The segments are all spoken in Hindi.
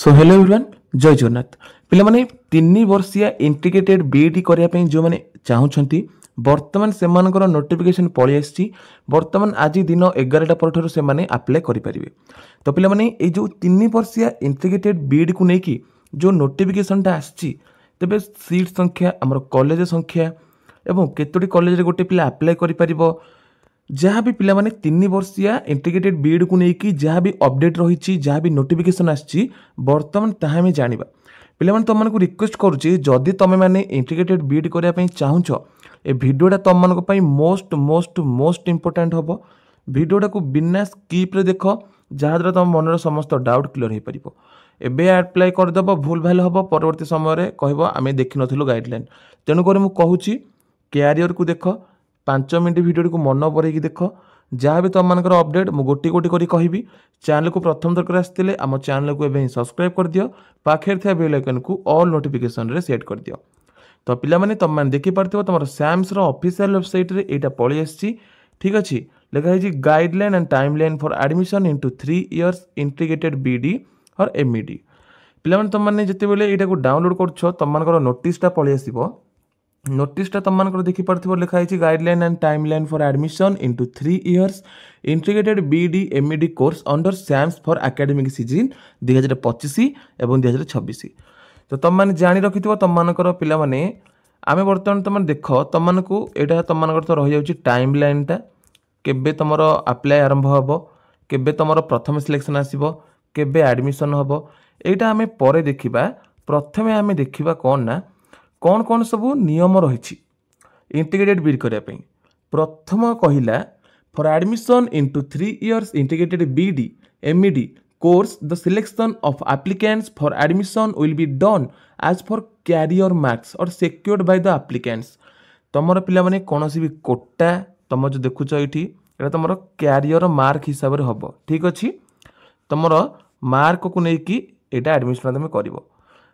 सो हेलो एवरीवन जय जगन्नाथ पिलामाने 3 वर्षिया इंटीग्रेटेड बीईडी करिया पई जो माने चाहुछंती वर्तमान सेमानकर नोटिफिकेशन पळि आछि। वर्तमान आज दिन 11टा परठारु से माने अप्लाई करि परिबे। तो पिलामाने ए जो 3 वर्षिया इंटीग्रेटेड बीईडी को नेकी जो नोटिफिकेशनटा आछि तबे सीट संख्या हमर कॉलेज संख्या एवं केतोटी कॉलेज रे गोटे पिला अप्लाई करि परिबो जहाँ भी पिला माने 3 वर्षिया इंटीग्रेटेड बीईडी को नेकी जहाँ भी अपडेट रही जहाँ भी नोटिफिकेशन आछि वर्तमान ताहा हमें जानिबा। पिला माने तुम रिक्वेस्ट करूची जदि तुम माने इंटीग्रेटेड बीईडी करिया पई चाहुछ ए वीडियोटा तुम मानक पई मोस्ट मोस्ट मोस्ट इंपोर्टेंट हबो। वीडियोटा को बिना स्किप रे देखो जहाँ द्वारा तुम मनर समस्त डाउट क्लियर हो पारिबो। एबे अप्लाई कर देबो भूल भाल हबो परवर्ती समय रे कहबो आमे देखि नथिलु गाइडलाइन। तेनु करे मु कहूची कैरियर को देखो 5 मिनट वीडियो को मन बरैकी देख जहाँ भी तुम मानकर अपडेट मु गोटी गोटी करी कहबी। चैनल को प्रथम दरकार आसते आम चैनल को एवं सब्सक्राइब कर दियो पाखे थे बेल आइकन को ऑल नोटिफिकेशन रे सेट कर दियो। तो पिला माने तुम मैंने देखि पारथिबो तुम सैम्स रो ऑफिशियल वेबसाइट रे एटा पळि आछि। ठीक अछि लिखा है guideline and timeline for admission into 3 years integrated BEd और एमईडी। पिला माने तुम माने जते बेले एटा को डाउनलोड करछो तुम मानकर नोटिसटा पळि आसीबो। नोटिसटा तुम मानकर देखि पारथिबो लिखा है guideline and timeline for admission into 3 years integrated BEd MEd course under SAMS for academic session 2025 एवं 2026। तो तुम माने जानि रखिथिबो तुम मानकर पिला माने आमे वर्तमान तुम देख तुम मानकू एटा तुम मानकर तो रहि जाउची टाइमलाइनटा केबे तुमरो अप्लाई आरंभ हबो केबे तुमरो प्रथम सिलेक्शन आसीबो केबे एडमिशन हबो एटा आमे परे देखिबा। प्रथमे आमे देखिबा कोन ना कौन कौन सब नियम रही इंटीग्रेटेड बीडी करने। प्रथम कहला for admission into 3 years integrated BEd MEd course the selection of applicants for admission will be done as for career marks और सिक्योर्ड बाय द एप्लिकेंट्स। तुम पिला माने कौन भी कोटा तुम जो देखुच ये तुम कैरियर मार्क हिसाब से हम। ठीक अच्छे तुम मार्क को लेकिन यहाँ एडमिशन तुम कर।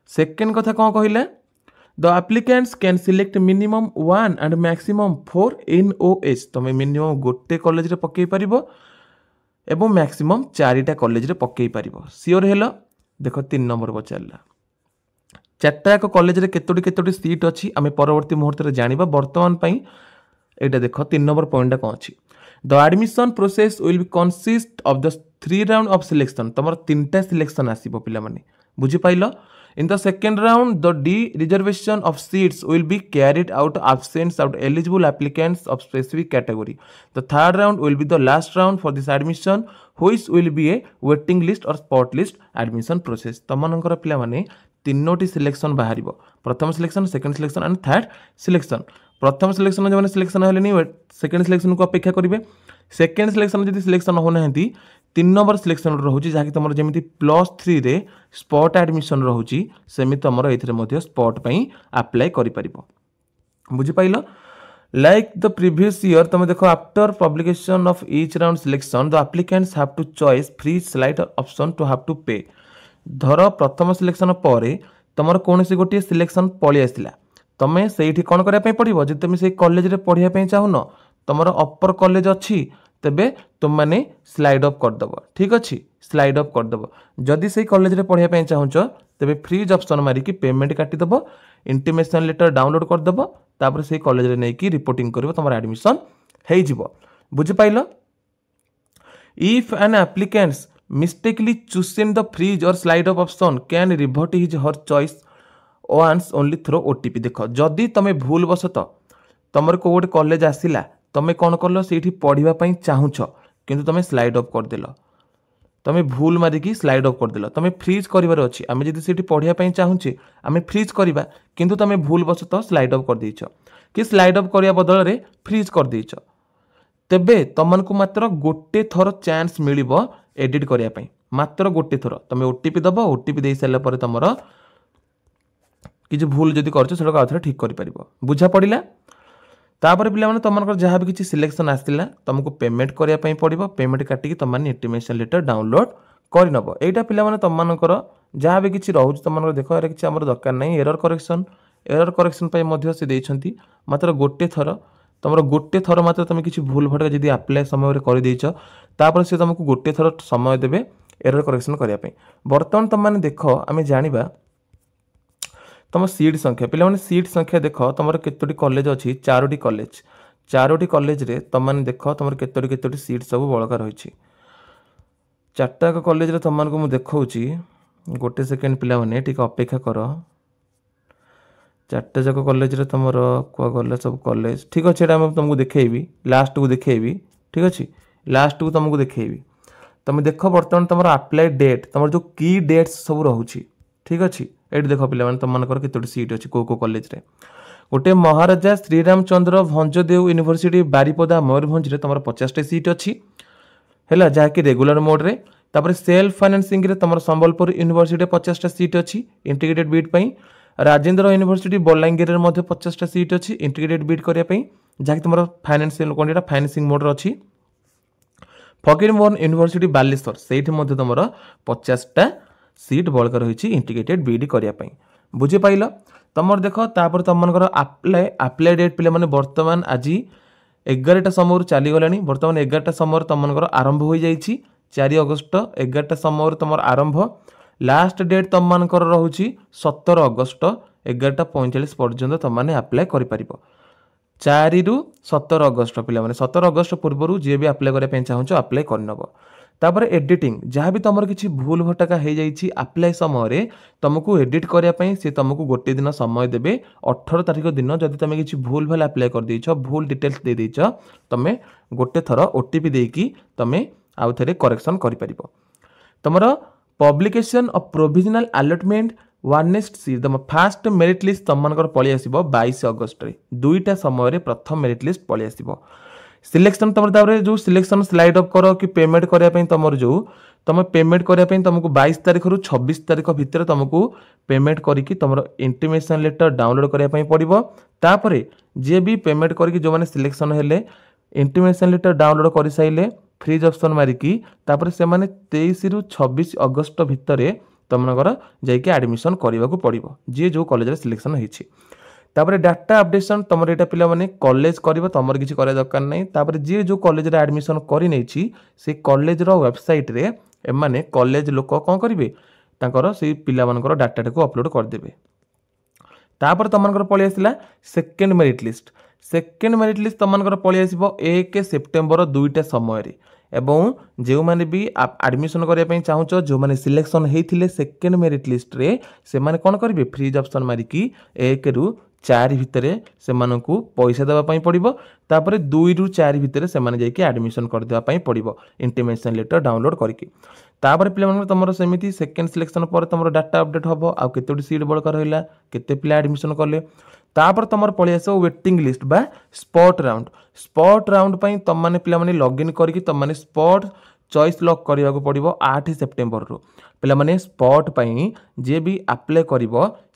सेकेंड कथा कौन कहला The applicants can select minimum 1 and maximum 4 NOS। तुम मिनिमम गोटे कॉलेज रे पकई पारिबो एवं मैक्सिमम 4टा कॉलेज रे पकई पारिबो। सियोर हेलो देखो 3 नंबर पचारला 4टा एक कॉलेज रे केतोटी सीट अछि आमे परवर्ती मुहूर्त रे जानिबा। वर्तमान पई एटा देखो 3 नंबर पॉइंट कोन अछि the admission process will be consist of the 3 round of selection. तमर 3टा सिलेक्शन आसीबो पिला माने बुझी pilo. In the second round, the de-reservation of seats will be carried out absence of eligible applicants of specific category. The third round will be the last round for this admission, which will be a waiting list or spot list admission process. तमनकर पिला माने तीनोटी सिलेक्शन बाहरिबो प्रथम selection second selection and third selection. प्रथम सिलेक्शन जो माने सिलेक्शन हेलेनी सेकंड सिलेक्शन को अपेक्षा करिवे। सेकंड सिलेक्शन जदि सिलेक्शन हो नाहंती 3 नंबर सिलेक्शन रोचे जहाँकि तुम जमी +3 रे स्पॉट एडमिशन रोचे सेमी तुम ये स्पॉट पर अप्लाई कर बुझीपाल। लाइक द प्रीवियस ईयर तुम देखो after publication of each round selection the applicants have to choice free slide option to have to pay. धर प्रथम सिलेक्शन पर तुम कौन सी गोटे सिलेक्शन पलि आसला तुम से कौन करने पड़ो जब तुम से कॉलेज रे पढ़ाई चाहून तुम अपर कॉलेज अच्छी तेबे तुम माने स्लाइड अप करदेव। ठीक अच्छे स्लाइड अप करदेव जदि से कॉलेज रे पढ़ाई चाहूच तेबे फ्रीज ऑप्शन मारिकी पेमेंट काटिदेव इंटीमेशन लेटर डाउनलोड करदेव तापर से कॉलेज रे नहीं रिपोर्टिंग कर तुम एडमिशन हो बुझीपाल। If an applicants mistakenly chosen the freeze or slide up option can revert his her choice once only through OTP. देख जदि तुम भूल बसत तुम को गोटे कॉलेज आसला तुम कौन कल से पढ़ाई चाहूच किंतु तुम स्लाइड अप करदेल तुम भूल मारिकी स्लाइड अप करदेल तुम फ्रीज करार अच्छी आम जब से पढ़ाई चाहूचे आम फ्रीज करवा किंतु तुम भूल बसत स्लाइड अप कर देछ कि स्लाइड अप करने बदल में फ्रीज कर देछ तेबे तुमको मात्र गोटे थर चांस मिल एडिट करने मात्र गोटे थर तुम ओटीपी दब ओटीपी दे सारापर तुम कि भूल जदि कर ठीक कर बुझा पड़ा। तापर पिला माने तुमको जहाँ भी किसी सिलेक्शन आसला तुमको पेमेंट करने पड़ो पेमेंट काटिकी तुम इंटीमेशन लेटर डाउनलोड करनब। एटा पिला माने तुमको जहाँ भी किसी रोच तुम देख यार किसी आम दरकार नहीं एरर करेक्शन से देइछंती मात्र गोटे थर तुम गोटे थर मात्र तुम किसी भूल भटका जदि अप्लाई समय कर देछ तापर से तुमको गोटे थर समय देवे एरर करेक्शन करने बर्तमान तुम मैंने देख आम जाना तुम सीट संख्या पे सीट संख्या देख तुम केतोटी कॉलेज अच्छी 4टी कॉलेज 4टी कॉलेज रे तुम मैंने देख तुम केतोटी सीट सब बड़का रही 4टाक कॉलेज रे तुम को देखा गोटे सेकेंड पिला माने टिके अपेक्षा कर 4टा जाक कॉलेज रे तुम क्या गला सब कॉलेज ठीक अच्छे तुमको देखेबी लास्ट को देखेबी ठीक अच्छे लास्ट को तुमको देखेबी तुम देख बर्तमान तुम अप्लाई डेट तुम जो की डेट्स सब रोचे ठीक अच्छे ये देख पे तुम केतोटी सीट अच्छी कौ कॉलेज रे गोटे महाराजा श्रीरामचंद्र भंजदेव यूनिवर्सिटी बारिपदा मयूरभंज रे तुम 50टी सीट अच्छी है जहाँकि रेगुलर मोड रे तापर सेल्फ फाइनेंसिंग रे तुम संबलपुर यूनिवर्सिटी 50टा सीट अच्छी इंटीग्रेटेड बीट पई राजेंद्र यूनिवर्सिटी बलांगीर रे 50टा सीट अच्छी इंटीग्रेटेड बीट करने जहाँकि तुम फाइनेंशियल कौन फाइनेंसिंग मोड अच्छी फकीर मोहन यूनिवर्सिटी बालेश्वर से तुम 50टा सीट बड़का रही इंटीग्रेटेड बीड करने बुझीपाल तुम देख तापर तुम अप्लाई डेट पे बर्तमान आज 11टा समय चलीगला बर्तमान 11टा समय तुम आरंभ हो जाइए 4 अगस्त 11टा समय तुम आरंभ लास्ट डेट तुम रोचे 17 अगस्त 11:45 पर्यंत तुमने अप्लाई कर 4 ରୁ 17 अगस्त पे 17 अगस्त पूर्व जी भी अप्लाई करने चाहूँ अप्लाई करनब तापर एडिटिंग जहाँ भी तुम किसी भूल भटका हो जाइए अप्लाई समय तुमको एडिट करने सी तुमको गोटे दिन समय देवे 18 तारिख दिन जब तुम किसी भूल भाल अप्लाई कर देछ भूल डिटेल्स दे देछ तुम गोटे थर ओटीपी देकी तुम आउ थे करेक्शन कर तुम पब्लिकेशन ऑफ प्रोविजनल अलॉटमेंट वार्नेस्ट सीट तुम फास्ट मेरिट लिस्ट तुम पलि आस 22 अगस्त रे 2टा समय प्रथम मेरिट लिस्ट पलि आस सिलेक्शन तुम जो सिलेक्शन स्लाइड अप कर कि पेमेंट करने तुम जो तुम पेमेंट करने तुमको 22 तारिख रु 26 तारिख भितर तुमको पेमेंट करके तुम इंटीमेशन लेटर डाउनलोड करने पड़ो तापर जी भी पेमेंट करके जो मैंने सिलेक्शन हेले इंटीमेशन लेटर डाउनलोड कर सारे फ्रीज ऑप्शन मारिकी तापर से माने 23 ରୁ 26 अगस्त भितर तुमनगर जाइए एडमिशन करने को पड़ो जी जो कॉलेज सिलेक्शन होती तापर डाटा अपडेशन तुम यहाँ पिला माने कॉलेज कर तुम किसी कर दरकार नहीं तापर जी जो कॉलेज एडमिशन कर से कॉलेज वेबसाइट रे एमाने कॉलेज लोक कौन करेंगे तांकर से पिला मानकर डाटा को अपलोड करदेवे तापर तुम पलि आसला सेकेंड मेरिट लिस्ट तुम पलि आस 1 सेप्टेम्बर 2टा समय एवं जो मैंने भी एडमिशन करने चाहूँ जो मैंने सिलेक्शन होते सेकेंड मेरिट लिस्ट रे से माने कौन करेंगे फ्रीज ऑप्शन मारिकी 1 ରୁ 4 भितर से पैसा देवाई पड़ो तापर 2 ରୁ 4 भितर से जाइए एडमिशन करदेवाई पड़ो इंटीमेशन लेटर डाउनलोड करके तापर पे तुम सेमती सेकेंड सिलेक्शन पर तुम डाटा अपडेट हम आउ केतोटी सीट बड़का रहा केते पिला एडमिशन कले तापर तुम पलि आस वेटिंग लिस्ट बा स्पॉट राउंड तुम मैंने पे लॉगिन करके तुम मैंने स्पॉट चॉइस लॉक करने को पड़ो 8 सेप्टेम्बर रु पे स्पॉट जी भी अप्लाई कर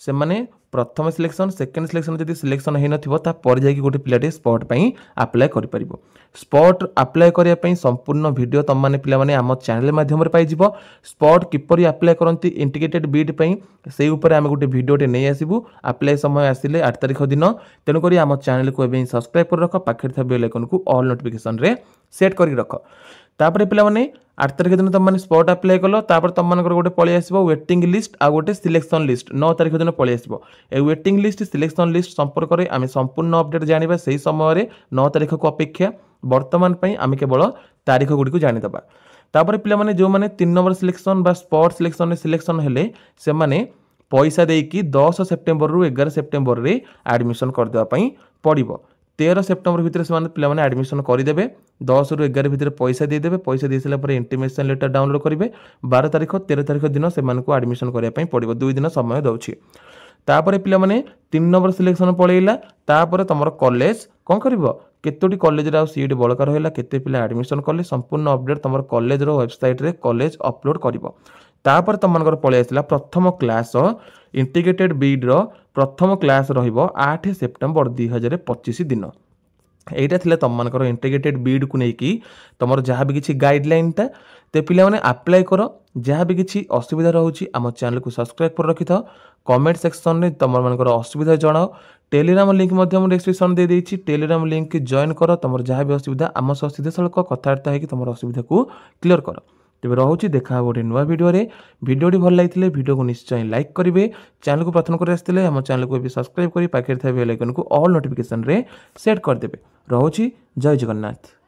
से माने प्रथम सिलेक्शन सेकेंड सिलेक्शन जब सिलेक्शन हो नापर जा गोटे पिलाटे स्पॉट अप्लाई कर स्पॉट अप्लाई करने संपूर्ण वीडियो तुम मैंने पे आम चैनल माध्यम पाइज स्पॉट किपरि अप्लाई करती इंटीग्रेटेड बीड से आम गोटे वीडियोटे नहीं आसबू अप्लाई समय आसिले 8 तारिख दिन तेणुक आम चैनल को सब्सक्राइब कर रख पाखे बेल आइकन को ऑल नोटिफिकेशन रे सेट कर रख तापर पे 8 तारिख दिन तुम स्पॉट अप्लाई कल तापर तुम गोटे पलि आस वेटिंग लिस्ट आ गोटे सिलेक्शन लिस्ट 9 तारिख दिन पलि आस वेटिंग लिस्ट सिलेक्शन लिस्ट संपर्क में आम संपूर्ण अपडेट जाना से समय 9 तारिख को अपेक्षा बर्तमान आम केवल तारीख गुड़ी जानीदे तापर पे जो मैंने 3 नंबर सिलेक्शन बा स्पॉट सिलेक्शन हेले से माने पैसा देकी 10 सेप्टेम्बर रु 11 सेप्टेम्बर रे एडमिशन करदेवाई पड़ो 13 सेप्टेम्बर भितर से पे एडमिशन करदे 10 ରୁ 11 भितर पैसा देदेवे पैसा दे सारा इंटीमेशन लेटर डाउनलोड करेंगे 12 तारिख 13 तारिख दिन से एडमिशन करने पड़ो 2 दिन समय दूसरी तापर पे 3 नंबर सिलेक्शन पलैला तापर तुम कॉलेज कौन कर केतोटी कॉलेज आउ सीट बड़का रहा केते पिला एडमिशन कले संपूर्ण अपडेट तुम कॉलेज वेबसाइट रे कॉलेज अपलोड कर तापर तुम पलि आसला प्रथम क्लास इंटीग्रेटेड बीड प्रथम क्लास रठ सेप्टेम्बर 2025 दिन यहाँ थी तुम इंटीग्रेटेड बीड को लेकिन तुम जहाँ भी किसी गाइडलाइन टा तो पे अप्लाई कर जहाँ भी किसी असुविधा रोचे आम चैनल को सब्सक्राइब कर रखि था कमेंट सेक्शन में तुम मान असुविधा जनाओ टेलीग्राम लिंक डिस्क्रिप्शन दे देछि टेलीग्राम लिंक जॉइन कर तुम जहाँ भी असुविधा आम सह सीधा सड़क कथबार्ता है तुम असुविधा को क्लियर कर तेज रोचे देखा गोटे नुआ भिडियोटी भल लगी भिडियो को निश्चय लाइक करेंगे चैनल को प्रथम कर आसते आम चैनल को भी सब्सक्राइब कर पाखे बेल आइकन को ऑल नोटिफिकेशन रे सेट करदे रोचे जय जगन्नाथ।